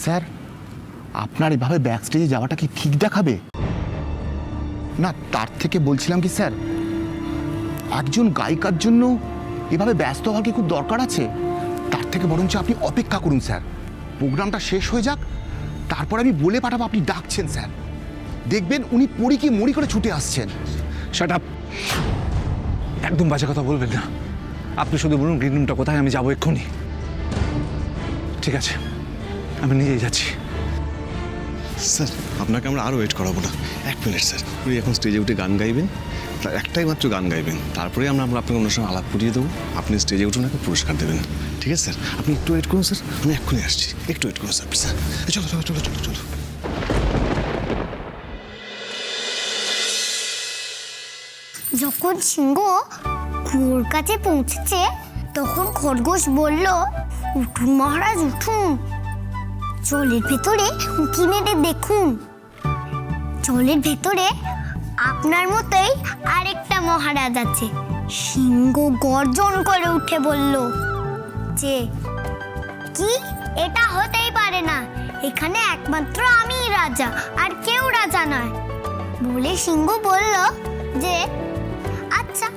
Sir, আপনার এভাবে back স্টেজে যাওয়াটা কি ঠিক দেখাবে? না, তার থেকে বলছিলাম কি স্যার, একজন গায়িকার জন্য এভাবে ব্যস্ত হওয়ার কি খুব দরকার আছে? তার থেকে বরঞ্চ আপনি অপেক্ষা করুন স্যার, প্রোগ্রামটা শেষ হয়ে যাক, তারপর আমি বলে পাঠাবো আপনি ডাকছেন স্যার। দেখবেন উনি পড়ি কি মরি করে ছুটে আসছেন। Shut up! একদম বাজে কথা বলবেন না। আপনি শুধু বলুন গ্রিন রুমটা কোথায়, আমি যাবো এক্ষুনি। ঠিক আছে, আমি নিজেই যাচ্ছি। স্যার, আপনাকে আমরা আরও ওয়েট করাবো না। 1 মিনিট স্যার, উনি এখন স্টেজে উঠে গান গাইবেন, তার একটাই মাত্র গান গাইবেন, তারপরে আমরা আপনাকে অন্য সময় আলাপ করিয়ে দেবো। আপনি স্টেজে উঠে ওনাকে পুরস্কার দেবেন। ঠিক আছে স্যার, আপনি একটু ওয়েট করুন স্যার, আমি এক্ষুনি আসছি। একটু ওয়েট করুন স্যার, স্যার। চলো চলো চলো চলো চলো। যখন সিংহ কুয়োর কাছে পৌঁছেছে তখন খরগোশ বলল, উঠুন মহারাজ উঠুন, জলের ভেতরে উঁকি মেরে দেখুন, জলের ভেতরে আপনার মতোই আরেকটা মহারাজ আছে। সিংহ গর্জন করে উঠে বলল যে, কি, এটা হতেই পারে না, এখানে একমাত্র আমিই রাজা, আর কেউ রাজা নয়। বলে সিংহ বলল যে, আচ্ছা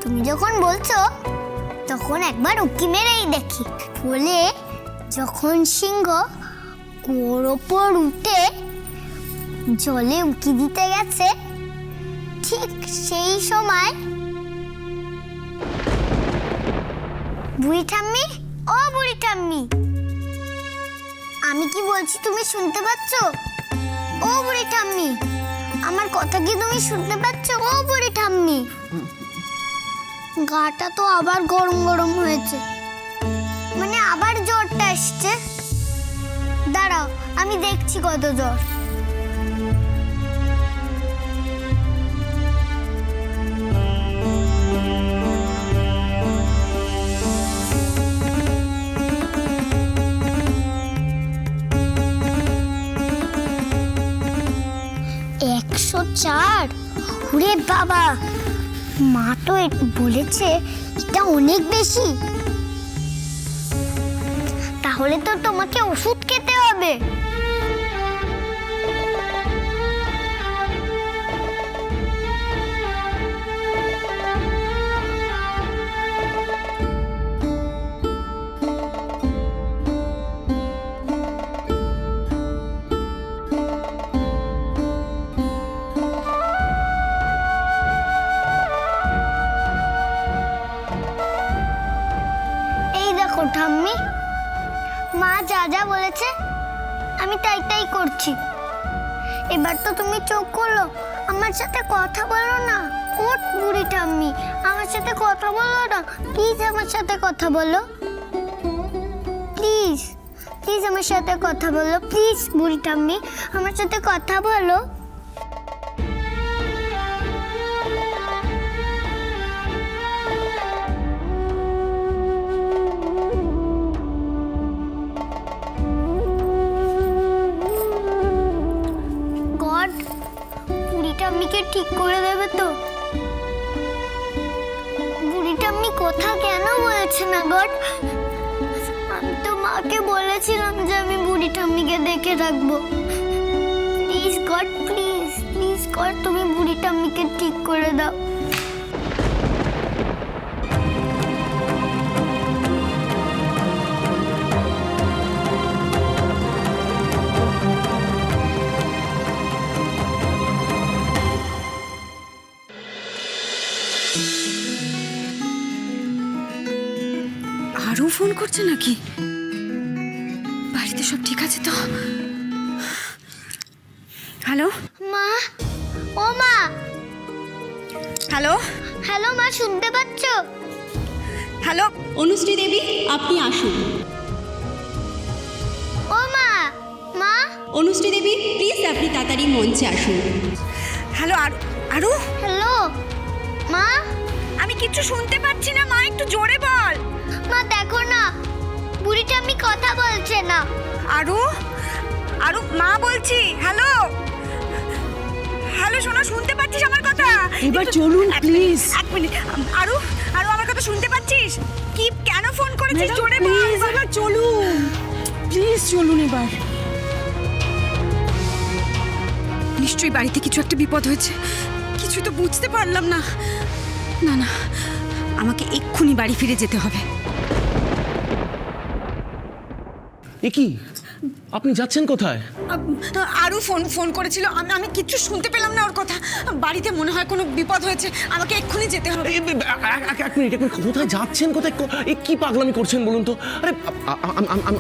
তুমি যখন বলছো তখন একবার উঁকি মেরেই দেখি। বলে যখন সিংহ কুয়োর ওপর উঠে জলে উঁকি দিতে গেছে, ঠিক সেই সময় বুড়ি ঠাম্মি, ও বুড়ি ঠাম্মি, আমি কি বলছি তুমি শুনতে পাচ্ছ? ও বুড়ি ঠাম্মি, আমার কথা কি তুমি শুনতে পাচ্ছ? ও বুড়ি ঠাম্মি, গাটা তো আবার গরম গরম হয়েছে, মানে আবার জ্বরটা আসছে। দাঁড়াও, আমি দেখছি কত জ্বর। চার। ওরে বাবা, মা তো বলেছে এটা অনেক বেশি, তাহলে তো তোমাকে ওষুধ খেতে হবে। ঠাম্মি, মা যা যা বলেছে আমি তাই তাই করছি। এবার তো তুমি চোখ করলো, আমার সাথে কথা বলো না। ও বুড়ি ঠাম্মি, আমার সাথে কথা বলো না প্লিজ, আমার সাথে কথা বলো প্লিজ, প্লিজ আমার সাথে কথা বলো প্লিজ। বুড়ি ঠাম্মি, আমার সাথে কথা বলো। বুড়িটাম্মিকে ঠিক করে দেবে তো? বুড়িটাম্মি কথা কেন বলছে না গড? আমি তো মাকে বলেছিলাম যে আমি বুড়িটাম্মিকে দেখে রাখবো। Please god, please please god, তুমি বুড়িটাম্মিকে ঠিক করে দাও। আরও ফোন করছে নাকি? বাড়িতে সব ঠিক আছে তো? হ্যালো মা, ও মা। হ্যালো হ্যালো মা, শুনতে পাচ্ছ? হ্যালো অনুশ্রী দেবী, আপনি আসুন। ও মা, মা। অনুশ্রী দেবী, প্লিজ আপনি তাড়াতাড়ি মঞ্চে আসুন। হ্যালো আরু, হ্যালো মা। আমি কিচ্ছু শুনতে পাচ্ছি না মা, একটু জোরে বল। মা দেখো না, বুড়িটা আমি কথা বলছে না। আরু, মা বলছি। হ্যালো হ্যালো, শোনো, শুনতে পাচ্ছিস আমার কথা? এবার চলুন প্লিজ। 1 মিনিট। আরু, আমার কথা শুনতে পাচ্ছিস? কি, কেন ফোন করেছিস? জোরে বল। প্লিজ এবার চলুন, প্লিজ চলুন এবার। নিশ্চয়ই বাড়িতে কিছু একটা বিপদ হয়েছে, কিছু তো বুঝতে পারলাম না। না না, আমাকে এক্ষুনি বাড়ি ফিরে যেতে হবে। এ কি আপনি যাচ্ছেন কোথায়? আরও ফোন করেছিল, আমি কিচ্ছু শুনতে পেলাম না ওর কথা। বাড়িতে মনে হয় কোনো বিপদ হয়েছে, আমাকে এক্ষুনি যেতে হবে। এক মিনিট কোথায় যাচ্ছেন? কোথায় এ কি পাগলামি করছেন বলুন তো? আরে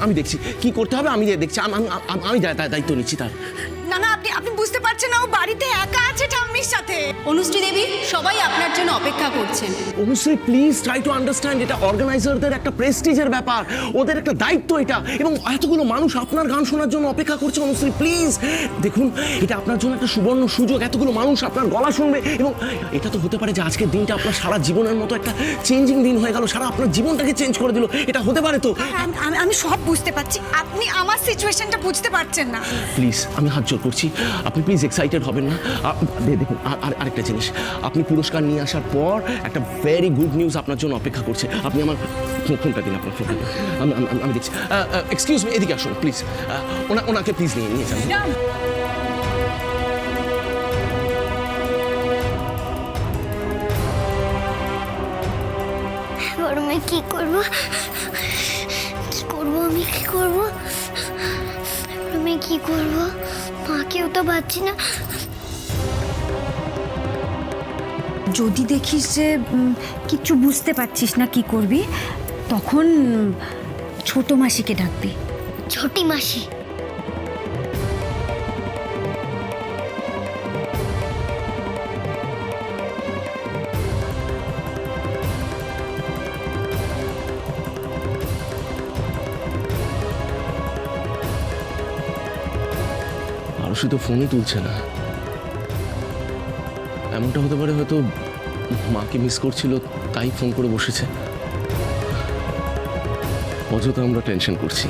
আমি দেখছি কি করতে হবে, আমি দেখছি, আমি দায়িত্ব নিচ্ছি তার। না না, আপনি বুঝতে পারছেন না, ও বাড়িতে একা আছে ঠাম্মির সাথে। অনুশ্রী দেবী, সবাই আপনার জন্য অপেক্ষা করছেন। Anushree please try to understand, এটা অর্গানাইজারদের একটা প্রেস্টিজের ব্যাপার, ওদের একটা দায়িত্ব এটা, এবং এতগুলো মানুষ আপনার গান শোনার জন্য অপেক্ষা করছে। অনুশ্রী প্লিজ দেখুন, এটা আপনার জন্য একটা সুবর্ণ সুযোগ, এতগুলো মানুষ আপনার গলা শুনবে, এবং এটা তো হতে পারে যে আজকের দিনটা আপনার সারা জীবনের মতো একটা চেঞ্জিং দিন হয়ে গেল, সারা আপনার জীবনটাকে চেঞ্জ করে দিল। এটা হতে পারে তো? আমি সব বুঝতে পারছি, আপনি আমার সিচুয়েশনটা বুঝতে পারছেন না। প্লিজ আমি হাত জোর করছি, আপনি প্লিজ এক্সাইটেড হবেন না। দেখুন আরেকটা জিনিস, আপনি পুরস্কার নিয়ে আসার পর একটা ভেরি গুড নিউজ আপনার জন্য অপেক্ষা করছে। আপনি আমার ফোনটা দিন, আপনার ফোনটা দিন, আমি দেখছি। এক্সকিউজ মি, এদিকে আসুন প্লিজ, ওনাকে প্লিজ নিয়ে যান। এবার আমি কি করব? আমি কি করব? আমি কি করব? মাকেও তো পাচ্ছি না। যদি দেখিস যে কিচ্ছু বুঝতে পারছিস না কি করবি, তখন ছোট মাসিকে ডাকবি। ছোটি মাসি? আরশি তো ফোনই তুলছে না। এমনটা হতে পারে হয়তো মাকে মিস করছিল, তাই ফোন করে বসেছে। অযথা আমরা টেনশন করছি।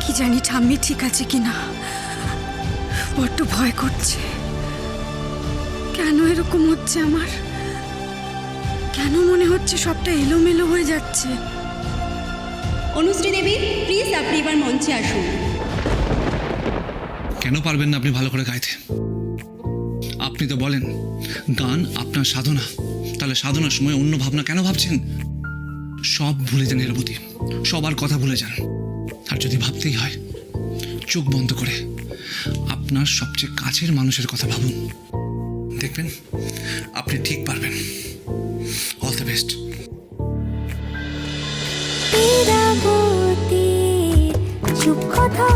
কি জানি ঠাম্মি ঠিক আছে কিনা, বড্ড ভয় করছে। কেন এরকম হচ্ছে আমার? কেন মনে হচ্ছে সবটা এলোমেলো হয়ে যাচ্ছে? অনুশ্রী দেবী, প্লিজ আপনি এবার মঞ্চে আসুন। কেন পারবেন না আপনি ভালো করে গাইতে? আপনি তো বলেন গান আপনার সাধনা, তাহলে সাধনার সময় অন্য ভাবনা কেন ভাবছেন? সব ভুলে যান নিরবধি, সবার কথা ভুলে যান। আর যদি ভাবতেই হয়, চোখ বন্ধ করে আপনার সবচেয়ে কাছের মানুষের কথা ভাবুন, দেখবেন আপনি ঠিক পারবেন। All the best. চুপ কথা